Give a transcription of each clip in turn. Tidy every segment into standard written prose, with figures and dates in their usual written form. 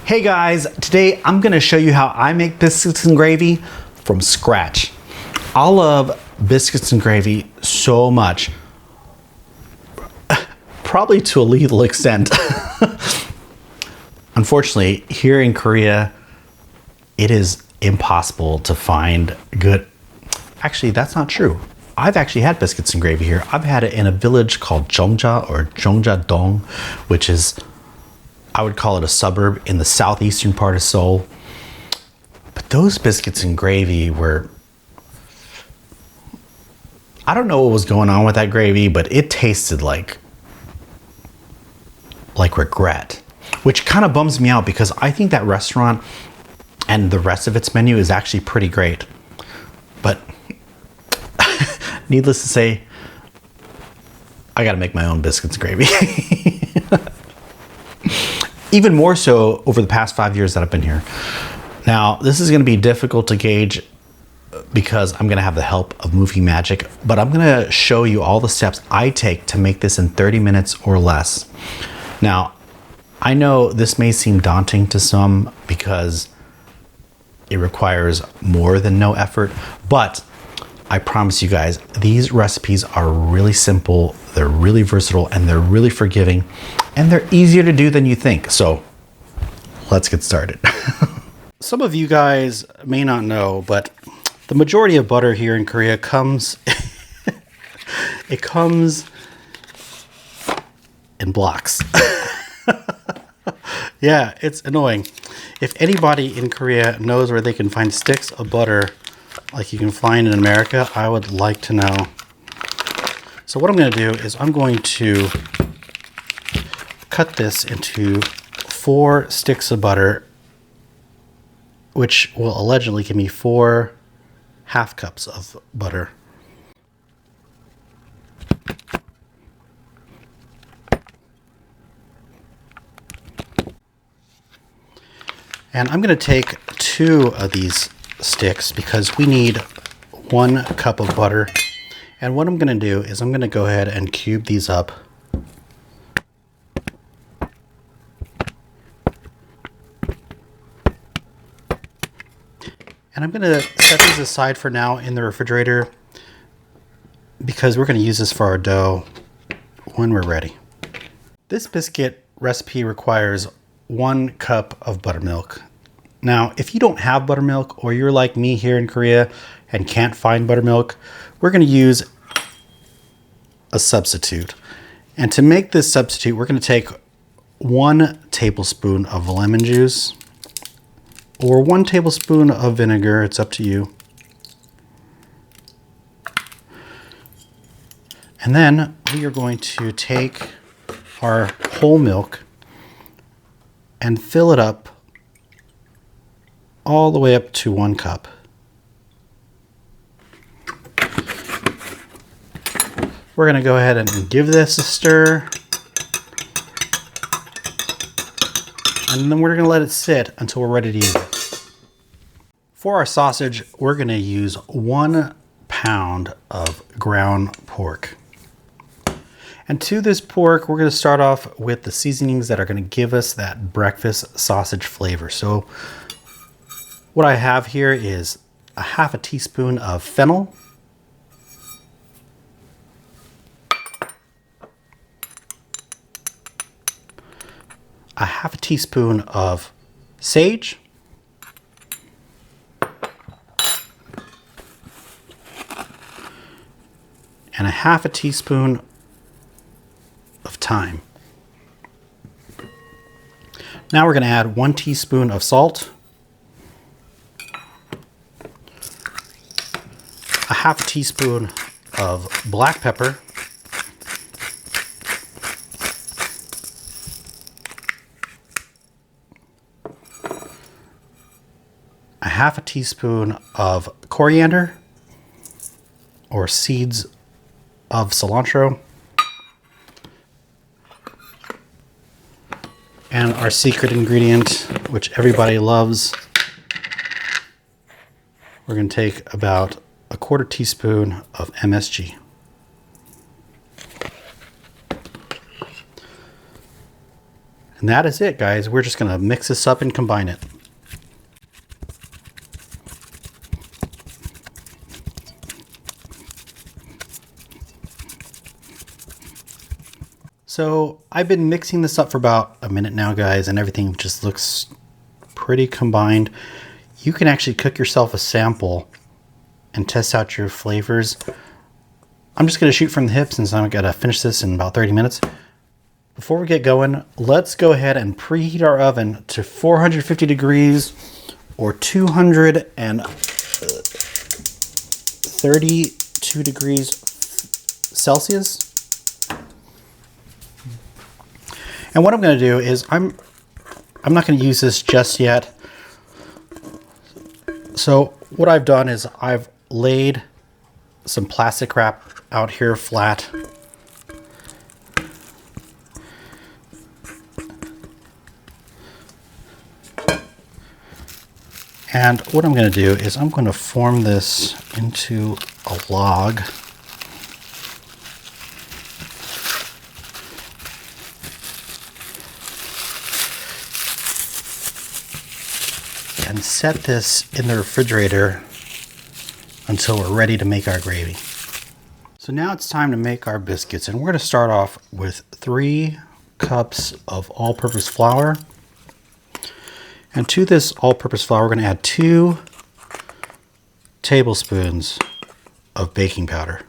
Hey guys, today I'm gonna show you how I make biscuits and gravy from scratch. I love biscuits and gravy so much, probably to a lethal extent. Unfortunately, here in Korea, it is impossible to find good. Actually, that's not true. I've actually had biscuits and gravy here. I've had it in a village called Jongja or Jongja-dong, which is, I would call it a suburb in the southeastern part of Seoul. But those biscuits and gravy were, I don't know what was going on with that gravy, but it tasted like regret, which kind of bums me out because I think that restaurant and the rest of its menu is actually pretty great. But needless to say, I gotta make my own biscuits and gravy. Even more so over the past 5 years that I've been here. Now, this is gonna be difficult to gauge because I'm gonna have the help of movie magic, but I'm gonna show you all the steps I take to make this in 30 minutes or less. Now, I know this may seem daunting to some because it requires more than no effort, but I promise you guys, these recipes are really simple, they're really versatile, and they're really forgiving, and they're easier to do than you think. So let's get started. Some of you guys may not know, but the majority of butter here in Korea comes, it comes in blocks. Yeah, it's annoying. If anybody in Korea knows where they can find sticks of butter like you can find in America, I would like to know. So what I'm going to do is I'm going to cut this into 4 sticks of butter, which will allegedly give me 4 half cups of butter. And I'm going to take 2 of these sticks because we need 1 cup of butter. And what I'm going to do is I'm going to go ahead and cube these up. And I'm going to set these aside for now in the refrigerator because we're going to use this for our dough when we're ready. This biscuit recipe requires 1 cup of buttermilk. Now, if you don't have buttermilk or you're like me here in Korea and can't find buttermilk, we're going to use a substitute. And to make this substitute, we're going to take 1 tablespoon of lemon juice or 1 tablespoon of vinegar. It's up to you. And then we are going to take our whole milk and fill it up all the way up to 1 cup. We're going to go ahead and give this a stir. And then we're going to let it sit until we're ready to use it. For our sausage, we're going to use 1 pound of ground pork. And to this pork, we're going to start off with the seasonings that are going to give us that breakfast sausage flavor. So what I have here is a half a teaspoon of fennel, a half a teaspoon of sage, and a half a teaspoon of thyme. Now we're going to add 1 teaspoon of salt, a half a teaspoon of black pepper, a half a teaspoon of coriander or seeds of cilantro, and our secret ingredient, which everybody loves, we're going to take about a 1/4 teaspoon of MSG. And that is it, guys. We're just gonna mix this up and combine it. So I've been mixing this up for about a minute now, guys, and everything just looks pretty combined. You can actually cook yourself a sample and test out your flavors. I'm just gonna shoot from the hip since I'm gonna finish this in about 30 minutes. Before we get going, let's go ahead and preheat our oven to 450 degrees or 232 degrees Celsius. And what I'm going to do is I'm not going to use this just yet. So what I've done is I've laid some plastic wrap out here flat. And what I'm going to do is I'm going to form this into a log. And set this in the refrigerator until we're ready to make our gravy. So now it's time to make our biscuits, and we're going to start off with 3 cups of all-purpose flour. And to this all-purpose flour, we're going to add 2 tablespoons of baking powder.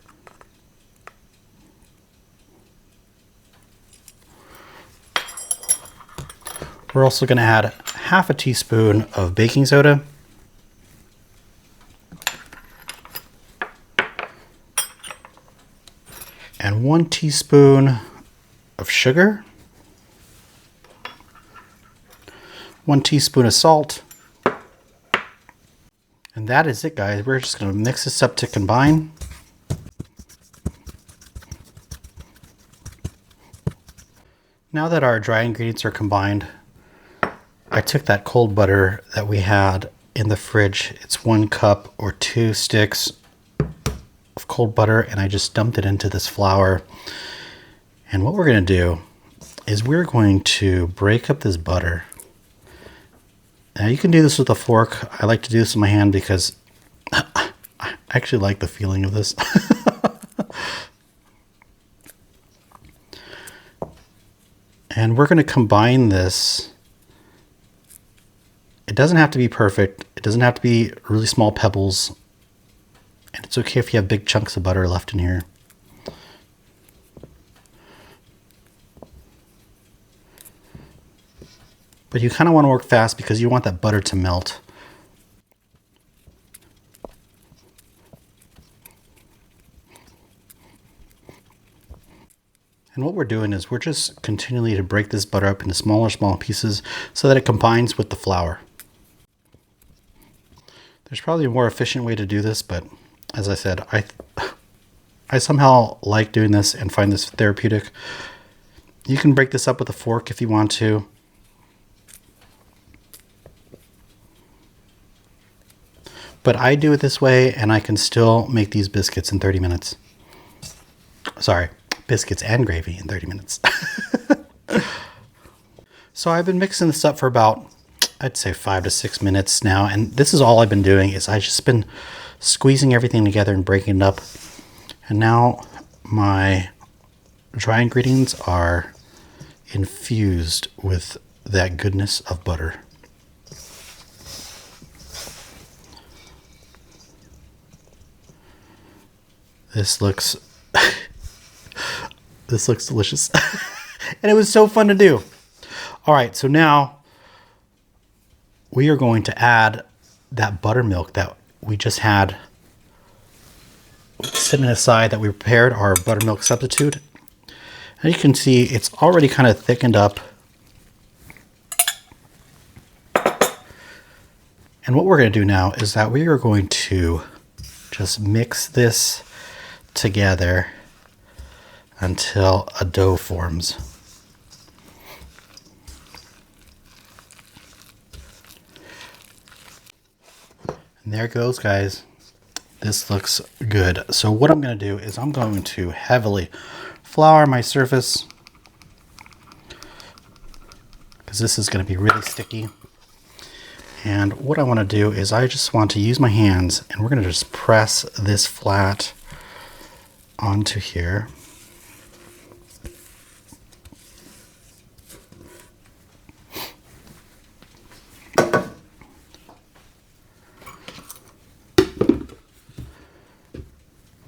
We're also going to add half a teaspoon of baking soda, and 1 teaspoon of sugar, 1 teaspoon of salt. And that is it, guys. We're just going to mix this up to combine. Now that our dry ingredients are combined, I took that cold butter that we had in the fridge. It's 1 cup or 2 sticks of cold butter, and I just dumped it into this flour. And what we're going to do is we're going to break up this butter. Now you can do this with a fork. I like to do this with my hand because I actually like the feeling of this. And we're going to combine this. It doesn't have to be perfect. It doesn't have to be really small pebbles. And it's okay if you have big chunks of butter left in here. But you kind of want to work fast because you want that butter to melt. And what we're doing is we're just continually to break this butter up into smaller pieces so that it combines with the flour. There's probably a more efficient way to do this, but as I said, I somehow like doing this and find this therapeutic. You can break this up with a fork if you want to. But I do it this way, and I can still make these biscuits in 30 minutes. Sorry, biscuits and gravy in 30 minutes. So I've been mixing this up for about, I'd say 5 to 6 minutes now, and this is all I've been doing is I've just been squeezing everything together and breaking it up. And now my dry ingredients are infused with that goodness of butter. This looks this looks delicious. And it was so fun to do. All right, so now we are going to add that buttermilk that we just had sitting aside, that we prepared, our buttermilk substitute. And you can see it's already kind of thickened up. And what we're going to do now is that we are going to just mix this together until a dough forms. And there it goes, guys. This looks good. So what I'm going to do is I'm going to heavily flour my surface. because this is going to be really sticky. And what I want to do is I just want to use my hands, and we're going to just press this flat onto here.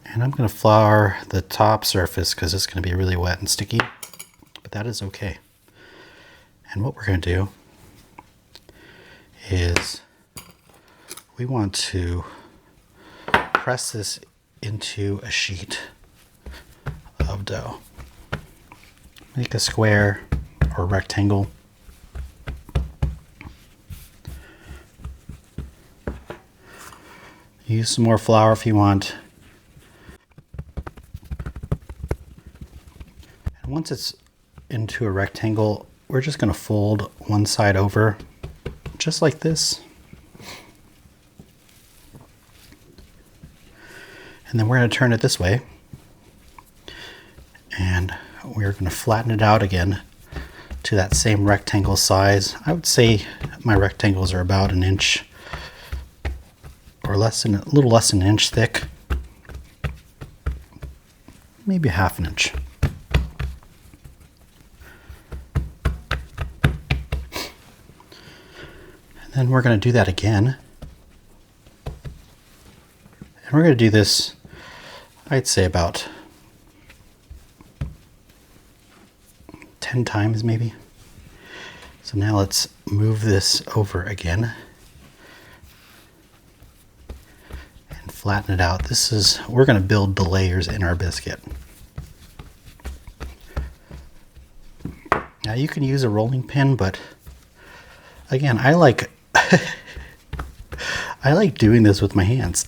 And I'm going to flour the top surface because it's going to be really wet and sticky, but that is okay. And what we're going to do is we want to press this into a sheet of dough. Make a square or rectangle. Use some more flour if you want. And once it's into a rectangle, we're just going to fold one side over, just like this. And then we're going to turn it this way. And we're going to flatten it out again to that same rectangle size. I would say my rectangles are about an inch or less than, a little less than an inch thick. Maybe half an inch. And then we're going to do that again. And we're going to do this, I'd say about 10 times maybe. So now let's move this over again and flatten it out. This is, we're going to build the layers in our biscuit. Now you can use a rolling pin, but again, I like I like doing this with my hands.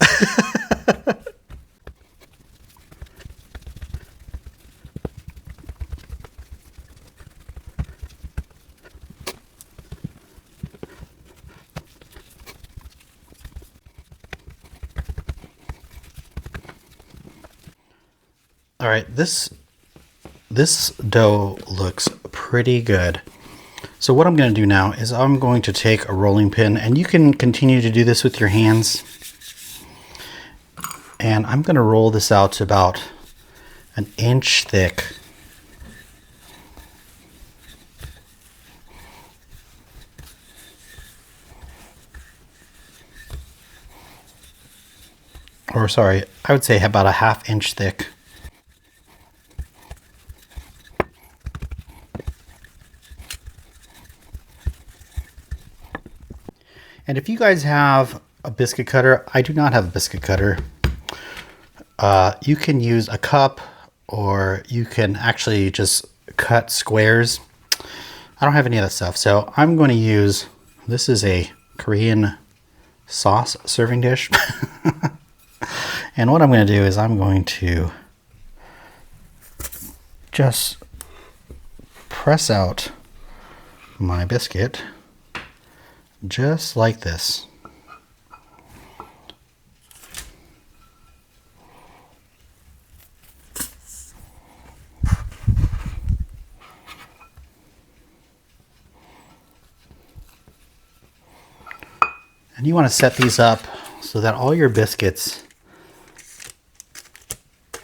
All right, this dough looks pretty good. So what I'm going to do now is I'm going to take a rolling pin, and you can continue to do this with your hands. And I'm going to roll this out to about an inch thick. Or sorry, I would say about a ½ inch thick. And if you guys have a biscuit cutter, I do not have a biscuit cutter. You can use a cup, or you can actually just cut squares. I don't have any of that stuff, so I'm going to use, this is a Korean sauce serving dish. And what I'm going to do is I'm going to just press out my biscuit just like this. And you want to set these up so that all your biscuits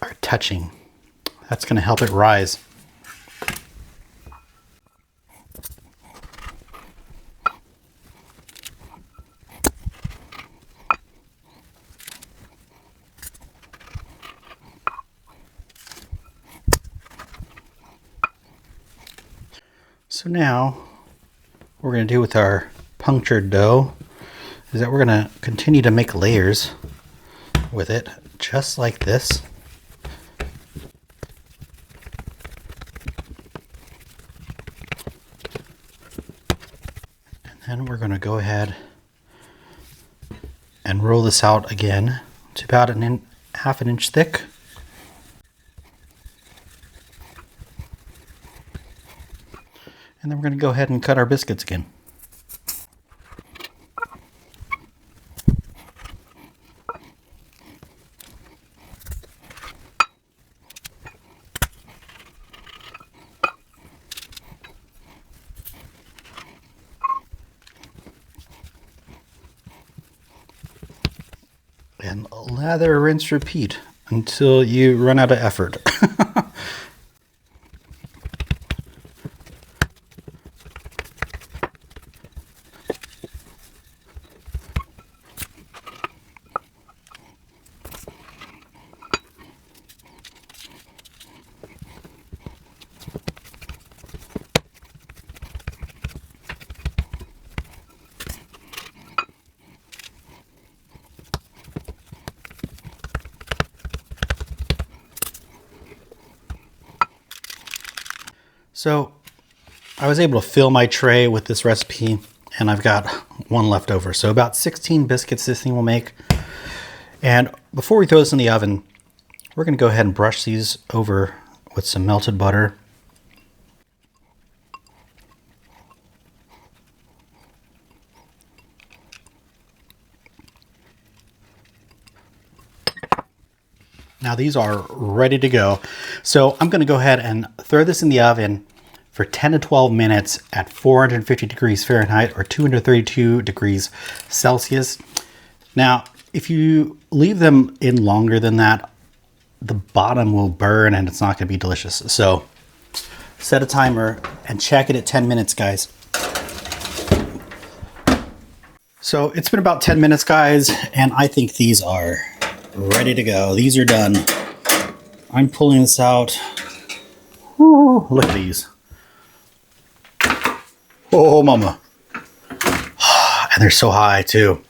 are touching. That's going to help it rise. So now, what we're going to do with our punctured dough is that we're going to continue to make layers with it, just like this. And then we're going to go ahead and roll this out again to about ½ an inch thick. And then we're going to go ahead and cut our biscuits again. And lather, rinse, repeat until you run out of effort. So I was able to fill my tray with this recipe, and I've got one left over. So about 16 biscuits this thing will make. And before we throw this in the oven, we're going to go ahead and brush these over with some melted butter. Now these are ready to go. So I'm going to go ahead and throw this in the oven for 10 to 12 minutes at 450 degrees Fahrenheit or 232 degrees Celsius. Now, if you leave them in longer than that, the bottom will burn and it's not going to be delicious. So set a timer and check it at 10 minutes, guys. So it's been about 10 minutes, guys, and I think these are ready to go. These are done. I'm pulling this out. Ooh, look at these. Oh, mama. And they're so high too.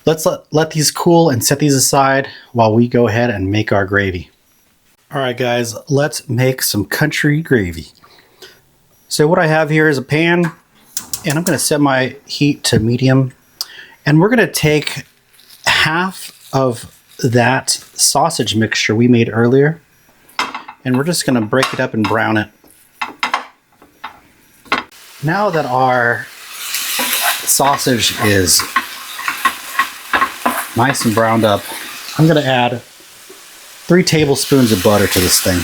Let's let these cool and set these aside while we go ahead and make our gravy. All right, guys, let's make some country gravy. So what I have here is a pan, and I'm going to set my heat to medium. And we're going to take half of that sausage mixture we made earlier, and we're just going to break it up and brown it. Now that our sausage is nice and browned up, I'm going to add 3 tablespoons of butter to this thing.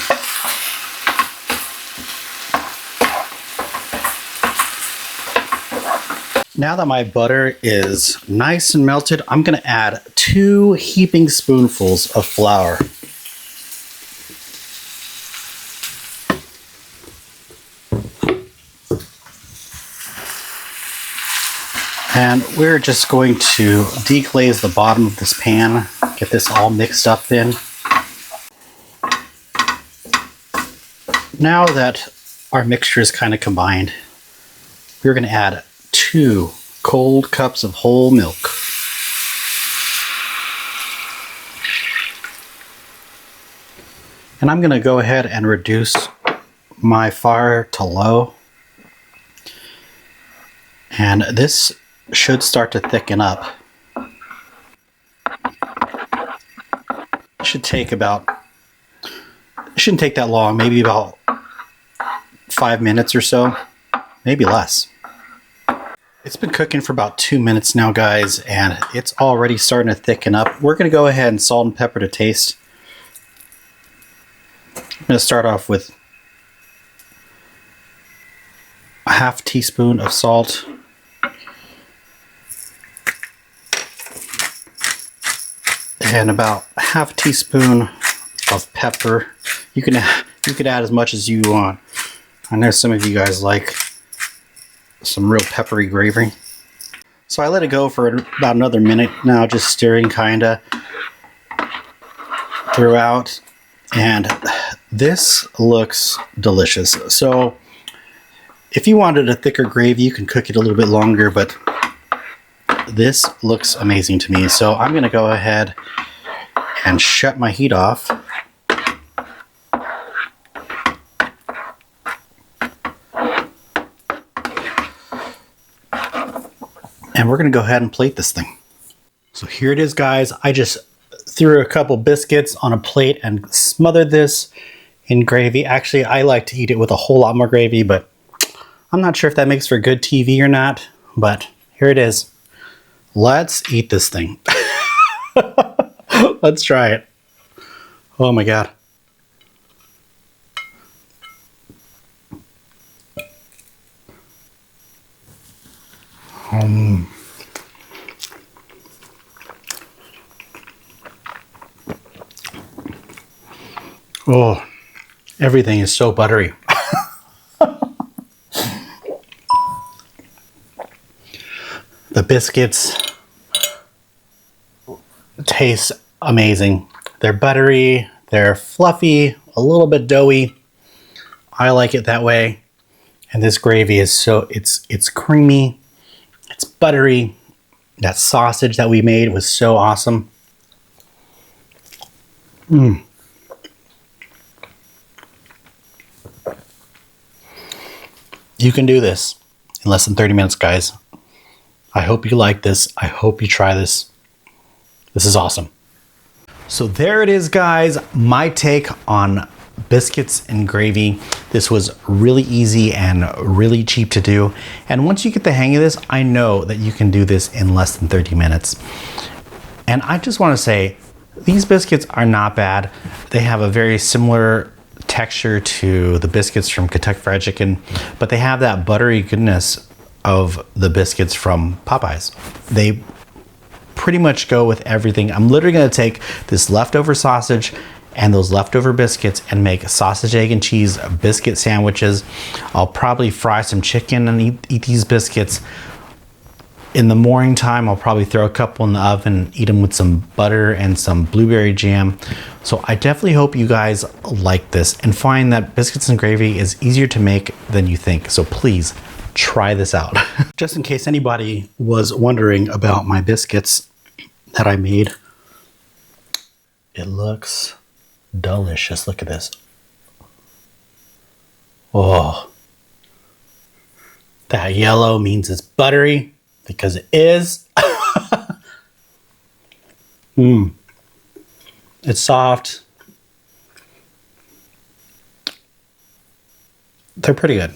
Now that my butter is nice and melted, I'm going to add 2 heaping spoonfuls of flour. And we're just going to deglaze the bottom of this pan, get this all mixed up in. Now that our mixture is kind of combined, we're going to add 2 cold cups of whole milk. And I'm going to go ahead and reduce my fire to low. And this should start to thicken up. It shouldn't take that long, maybe about 5 minutes or so, maybe less. It's been cooking for about 2 minutes now, guys, and it's already starting to thicken up. We're going to go ahead and salt and pepper to taste. I'm going to start off with a ½ teaspoon of salt. And about a ½ teaspoon of pepper. You can add as much as you want. I know some of you guys like some real peppery gravy. So I let it go for about another minute now, just stirring kinda throughout. And this looks delicious. So if you wanted a thicker gravy, you can cook it a little bit longer, but this looks amazing to me. So I'm gonna go ahead and shut my heat off. And we're gonna go ahead and plate this thing. So here it is, guys. I just threw a couple biscuits on a plate and smothered this in gravy. Actually, I like to eat it with a whole lot more gravy, but I'm not sure if that makes for good TV or not, but here it is. Let's eat this thing. Let's try it. Oh my God. Oh, everything is so buttery. The biscuits taste amazing. They're buttery, they're fluffy, a little bit doughy. I like it that way. And this gravy is so, it's creamy, it's buttery. That sausage that we made was so awesome. You can do this in less than 30 minutes, guys. I hope you like this. I hope you try this. This is awesome. So there it is, guys. My take on biscuits and gravy. This was really easy and really cheap to do. And once you get the hang of this, I know that you can do this in less than 30 minutes. And I just want to say, these biscuits are not bad. They have a very similar texture to the biscuits from Kentucky Fried Chicken, but they have that buttery goodness of the biscuits from Popeyes. They pretty much go with everything. I'm literally going to take this leftover sausage and those leftover biscuits and make sausage, egg, and cheese biscuit sandwiches. I'll probably fry some chicken and eat these biscuits. In the morning time, I'll probably throw a couple in the oven, eat them with some butter and some blueberry jam. So I definitely hope you guys like this and find that biscuits and gravy is easier to make than you think. So please try this out. Just in case anybody was wondering about my biscuits that I made, it looks delicious. Look at this. Oh, that yellow means it's buttery, because it is. It's soft. They're pretty good.